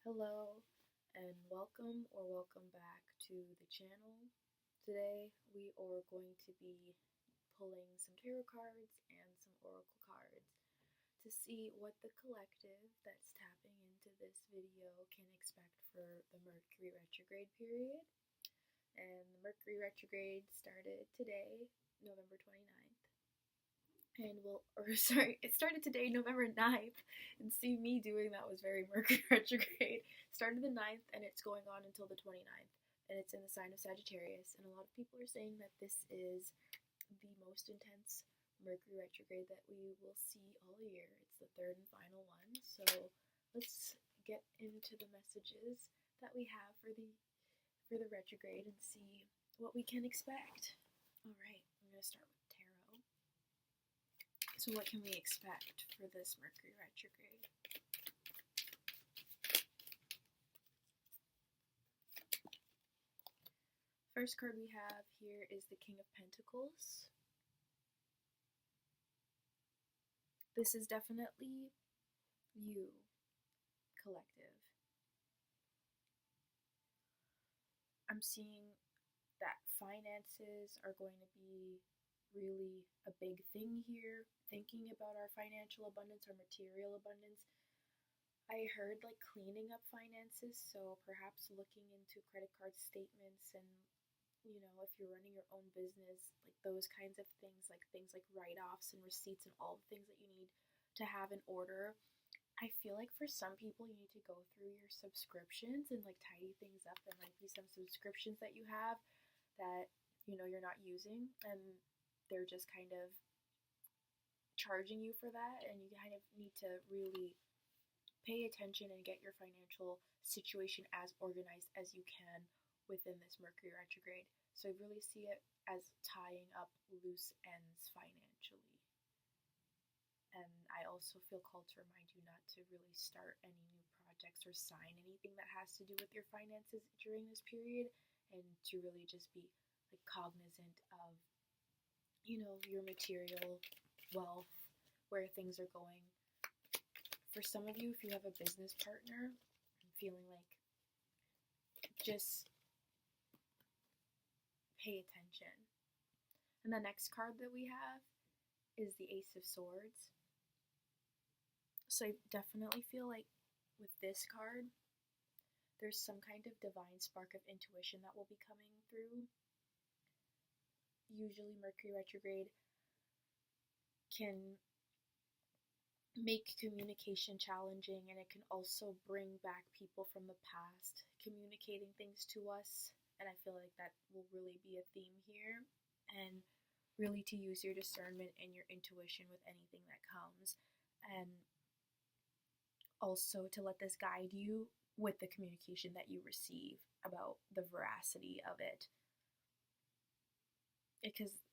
Hello and welcome back to the channel. Today we are going to be pulling some tarot cards and some oracle cards to see what the collective that's tapping into this video can expect for the Mercury retrograde period. And the Mercury retrograde started today, November 29th. It started today, November 9th, and see me doing that was very Mercury retrograde. Started the 9th, and it's going on until the 29th, and it's in the sign of Sagittarius, and a lot of people are saying that this is the most intense Mercury retrograde that we will see all year. It's the third and final one, so let's get into the messages that we have for the retrograde and see what we can expect. Alright, I'm going to start with tarot. So what can we expect for this Mercury retrograde? First card we have here is the King of Pentacles. This is definitely you, collective. I'm seeing that finances are going to be really a big thing here. Thinking about our financial abundance, our material abundance. I heard like cleaning up finances, so perhaps looking into credit card statements and, you know, if you're running your own business, like those kinds of things like write-offs and receipts and all the things that you need to have in order. I feel like for some people you need to go through your subscriptions and like tidy things up. There might be some subscriptions that you have that, you know, you're not using and they're just kind of charging you for that, and you kind of need to really pay attention and get your financial situation as organized as you can within this Mercury retrograde. So I really see it as tying up loose ends financially. And I also feel called to remind you not to really start any new projects or sign anything that has to do with your finances during this period, and to really just be like cognizant of, you know, your material wealth, where things are going. For some of you, if you have a business partner, I'm feeling like just pay attention. And the next card that we have is the Ace of Swords. So I definitely feel like with this card, there's some kind of divine spark of intuition that will be coming through. Usually Mercury retrograde can make communication challenging, and it can also bring back people from the past communicating things to us, and I feel like that will really be a theme here, and really to use your discernment and your intuition with anything that comes, and also to let this guide you with the communication that you receive about the veracity of it, because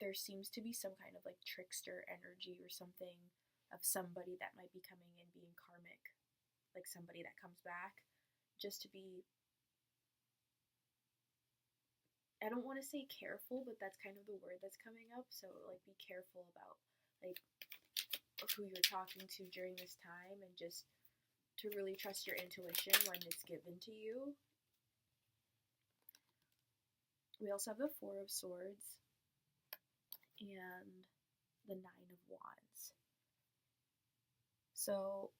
there seems to be some kind of like trickster energy or something of somebody that might be coming in being karmic, like somebody that comes back, just to be, I don't want to say careful, but that's kind of the word that's coming up. So like be careful about like who you're talking to during this time, and just to really trust your intuition when it's given to you. We also have the Four of Swords and the Nine of Wands. So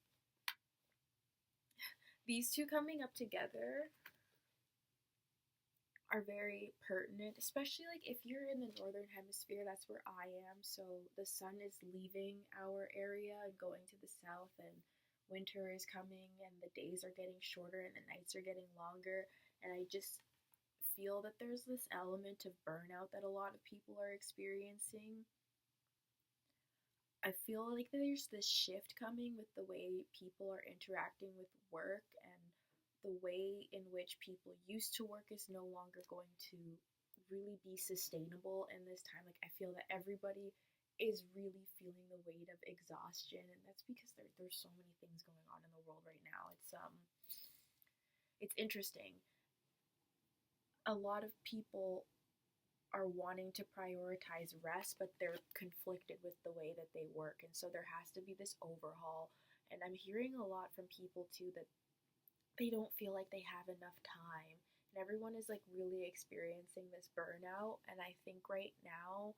these two coming up together are very pertinent, especially like if you're in the northern hemisphere. That's where I am. So the sun is leaving our area and going to the south, and winter is coming, and the days are getting shorter and the nights are getting longer, and I just feel that there's this element of burnout that a lot of people are experiencing. I feel like there's this shift coming with the way people are interacting with work, and the way in which people used to work is no longer going to really be sustainable in this time. Like I feel that everybody is really feeling the weight of exhaustion, and that's because there's so many things going on in the world right now. It's interesting. A lot of people are wanting to prioritize rest, but they're conflicted with the way that they work, and so there has to be this overhaul. And I'm hearing a lot from people too that they don't feel like they have enough time. And everyone is like really experiencing this burnout. And I think right now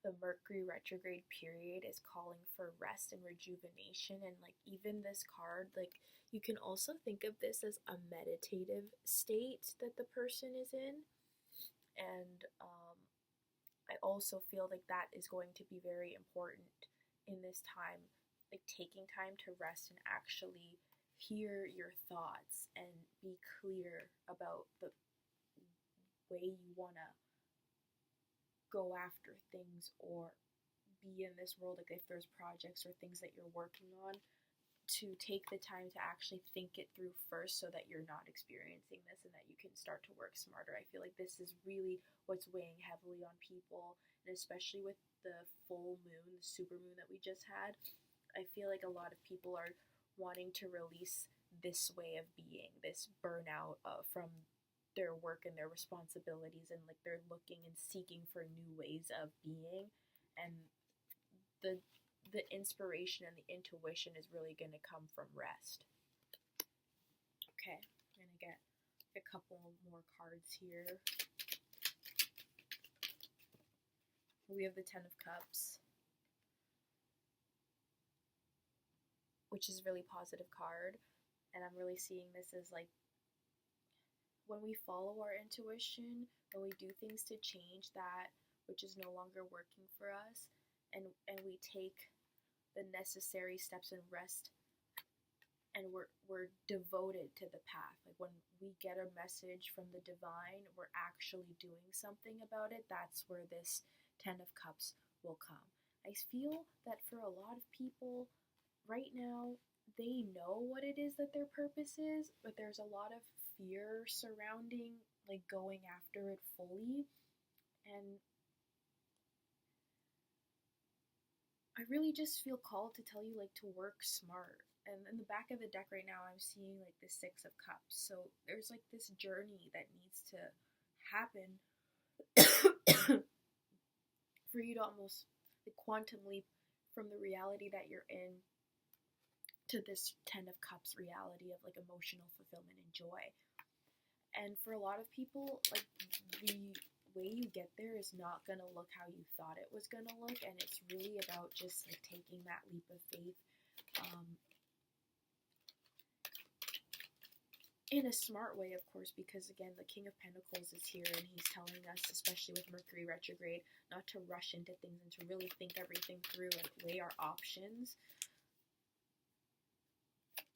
the Mercury retrograde period is calling for rest and rejuvenation. And like even this card, like you can also think of this as a meditative state that the person is in. And I also feel like that is going to be very important in this time, like taking time to rest and actually hear your thoughts and be clear about the way you want to go after things or be in this world. Like if there's projects or things that you're working on, to take the time to actually think it through first so that you're not experiencing this and that you can start to work smarter. I feel like this is really what's weighing heavily on people, and especially with the full moon, the super moon that we just had. I feel like a lot of people are wanting to release this way of being, this burnout from their work and their responsibilities, and like they're looking and seeking for new ways of being. And the the inspiration and the intuition is really going to come from rest. Okay, I'm going to get a couple more cards here. We have the Ten of Cups, which is a really positive card. And I'm really seeing this as like when we follow our intuition, when we do things to change that which is no longer working for us, and we take the necessary steps and rest, and we're devoted to the path. Like when we get a message from the divine, we're actually doing something about it. That's where this Ten of Cups will come. I feel that for a lot of people right now, they know what it is that their purpose is, but there's a lot of fear surrounding like going after it fully. And I really just feel called to tell you like to work smart. And in the back of the deck right now, I'm seeing like the Six of Cups. So there's like this journey that needs to happen for you to almost like quantum leap from the reality that you're in to this Ten of Cups reality of like emotional fulfillment and joy. And for a lot of people, like the way you get there is not going to look how you thought it was going to look, and it's really about just like taking that leap of faith in a smart way, of course, because again, the King of Pentacles is here, and he's telling us, especially with Mercury retrograde, not to rush into things and to really think everything through and weigh our options.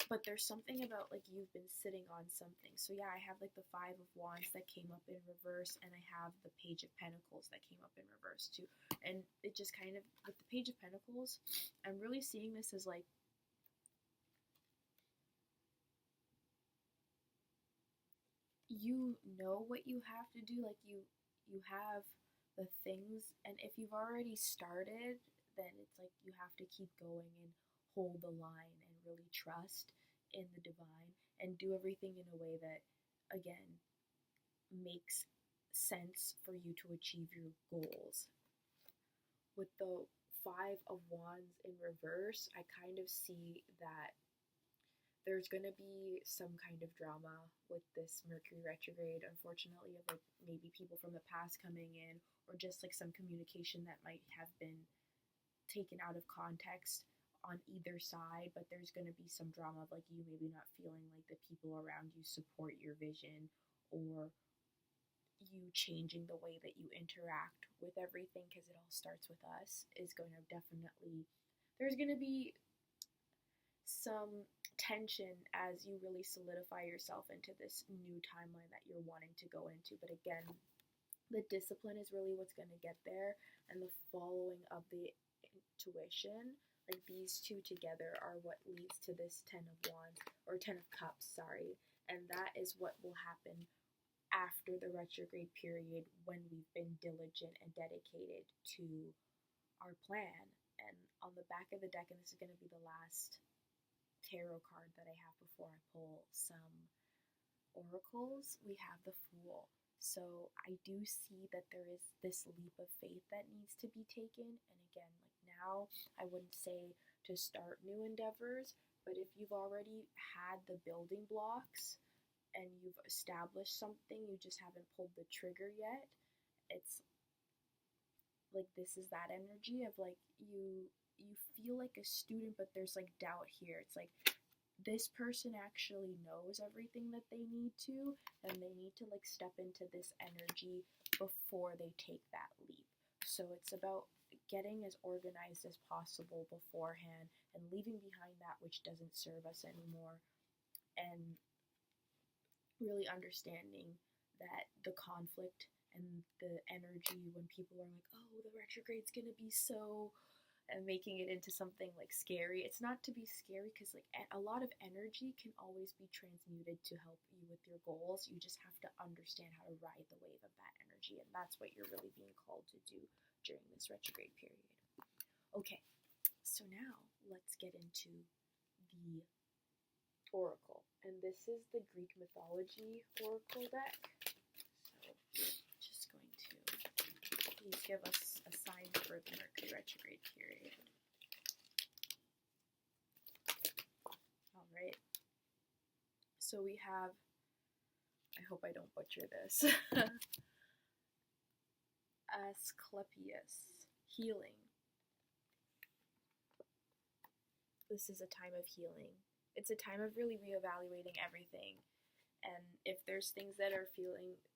But there's something about like you've been sitting on something. So yeah, I have like the Five of Wands that came up in reverse, and I have the Page of Pentacles that came up in reverse too. And it just kind of, with the Page of Pentacles, I'm really seeing this as like you know what you have to do. Like you have the things, and if you've already started, then it's like you have to keep going and hold the line and really trust in the divine and do everything in a way that, again, makes sense for you to achieve your goals. With the Five of Wands in reverse, I kind of see that there's going to be some kind of drama with this Mercury retrograde, unfortunately, of like maybe people from the past coming in, or just like some communication that might have been taken out of context on either side. But there's going to be some drama of like you maybe not feeling like the people around you support your vision, or you changing the way that you interact with everything, because it all starts with us, is going to definitely, there's going to be some tension as you really solidify yourself into this new timeline that you're wanting to go into. But again, the discipline is really what's going to get there, and the following of the intuition, like these two together are what leads to this Ten of Wands, or Ten of Cups, sorry. And that is what will happen after the retrograde period, when we've been diligent and dedicated to our plan. And on the back of the deck, and this is going to be the last tarot card that I have before I pull some oracles, we have the Fool. So I do see that there is this leap of faith that needs to be taken. And again, like now, I wouldn't say to start new endeavors, But if you've already had the building blocks and you've established something, you just haven't pulled the trigger yet, it's like this is that energy of like you feel like a student, but there's like doubt here. It's like this person actually knows everything that they need to, and they need to like step into this energy before they take that leap. So it's about getting as organized as possible beforehand and leaving behind that which doesn't serve us anymore, and really understanding that the conflict and the energy when people are like, oh, the retrograde's gonna be so, and making it into something like scary. It's not to be scary, because like a lot of energy can always be transmuted to help you with your goals. You just have to understand how to ride the wave of that energy, and that's what you're really being called to do during this retrograde period. Okay, so now let's get into the oracle, and this is the Greek mythology oracle deck. So just going to please give us a sign for the Mercury retrograde period. All right. So we have, I hope I don't butcher this, Asclepius, healing. This is a time of healing. It's a time of really reevaluating everything. And if there's things that are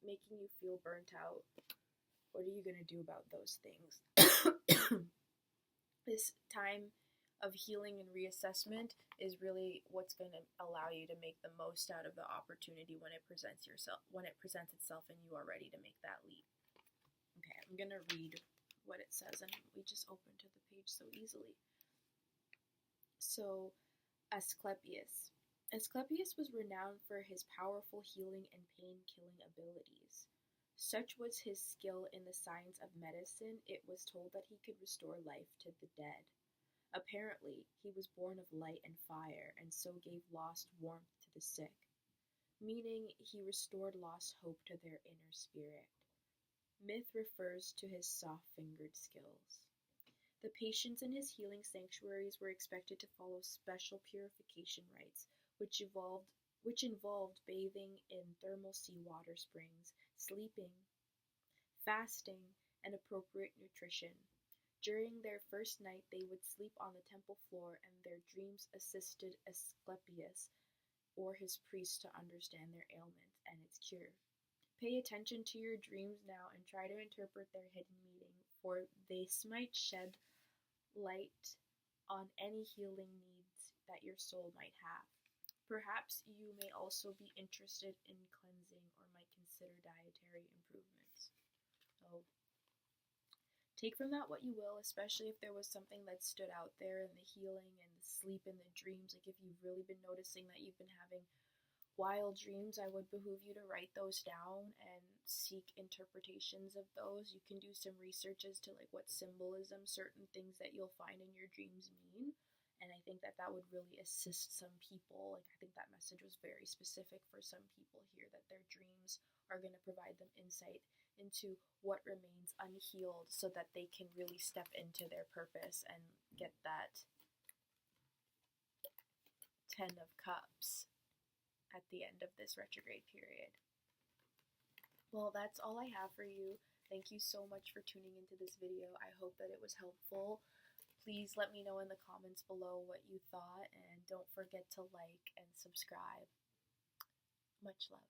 making you feel burnt out, what are you going to do about those things? This time of healing and reassessment is really what's going to allow you to make the most out of the opportunity when it presents itself and you are ready to make that leap. Okay, I'm going to read what it says, and we just opened to the page so easily. So, Asclepius. Asclepius was renowned for his powerful healing and pain-killing abilities. Such was his skill in the science of medicine, it was told that he could restore life to the dead. Apparently, he was born of light and fire, and so gave lost warmth to the sick, meaning he restored lost hope to their inner spirit. Myth refers to his soft-fingered skills. The patients in his healing sanctuaries were expected to follow special purification rites, which involved bathing in thermal seawater springs, sleeping, fasting, and appropriate nutrition. During their first night, they would sleep on the temple floor, and their dreams assisted Asclepius or his priest to understand their ailment and its cure. Pay attention to your dreams now and try to interpret their hidden meaning, for they might shed light on any healing needs that your soul might have. Perhaps you may also be interested in cleansing or might consider dietary improvements. So, take from that what you will, especially if there was something that stood out there in the healing and the sleep and the dreams. Like if you've really been noticing that you've been having wild dreams, I would behoove you to write those down and seek interpretations of those. You can do some research as to like what symbolism certain things that you'll find in your dreams mean, and I think that that would really assist some people. Like I think that message was very specific for some people here, that their dreams are going to provide them insight into what remains unhealed so that they can really step into their purpose and get that 10 of Cups at the end of this retrograde period. Well, that's all I have for you. Thank you so much for tuning into this video. I hope that it was helpful. Please let me know in the comments below what you thought, and don't forget to like and subscribe. Much love.